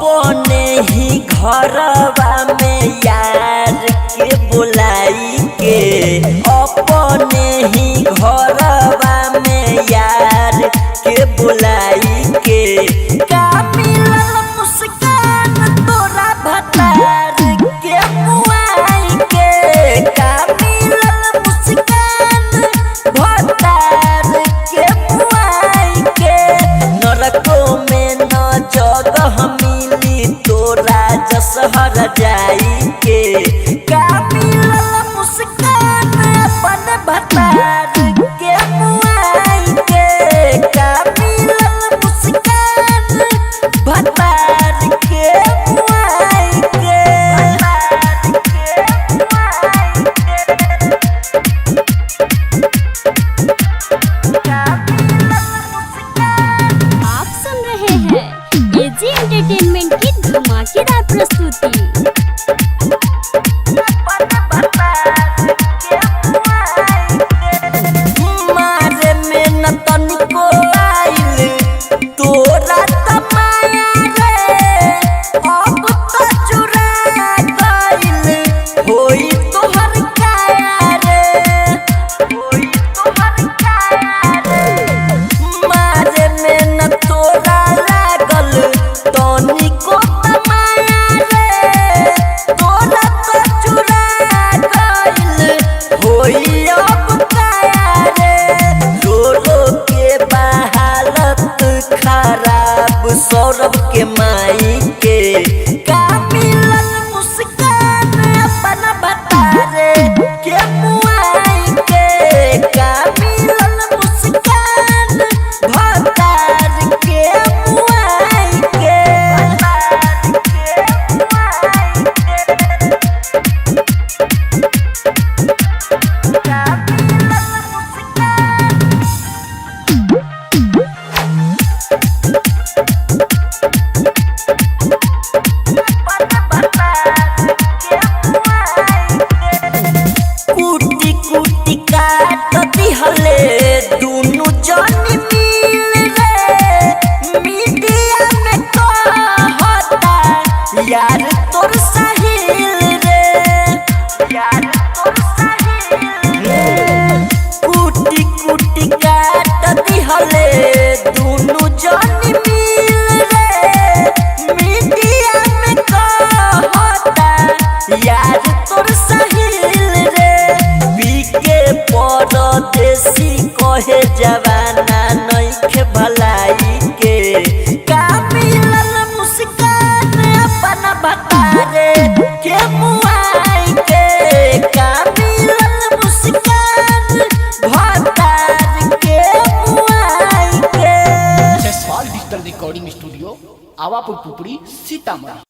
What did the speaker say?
अपने ही घरवा में यार के बुलाई के, अपने ही घरवा में यार के बुलाई के। का मिलल मुस्कान तोरा भतार के मुआई के, का मिलल मुस्कान भतार के मुआई के। नरको में न जगह मिली तोरा जसहर जाई के। का मिलल मुस्कान अपन भतार के मुआई के, का मिलल मुस्कान भतार के मुआई के। आप सुन रहे हैं एजी एंटरटेनमेंट की धमाकेदार प्रस्तुति। मारे में न तनिको आइल तोरा तमाया रे, अब तो चुरा गइल होई तोहर काया रे, होई तोहर काया रे। मारे में न तोरा लागल तनिको तमाया रे, तोरा तो चुरा गइल होई अब काया रे। रो रो के हालत खराब सौरभ के माई के। का मिलल मुस्कान अपन भतारे के मुआई के, का मिलल मुस्कान भतार के मुआई के। कुटी कुटी काट दिहले दुनु जनी मिल रे, मीडिया में कहता यार तोर साहिल रे, यार तोर साहिल रे। कुटी कुटी काट दिहले दुनु जनी मिल रे, मीडिया में कहता यार तोर साहिल रे। बीके परदेसी कहे जवाना नइखे भलाई के। का मिलल मुस्कान अपन भतारे के मुआई के, का मिलल मुस्कान भतार के मुआई के। Jaiswal digital recording studio, Awapur Pupri, Sitamarhi.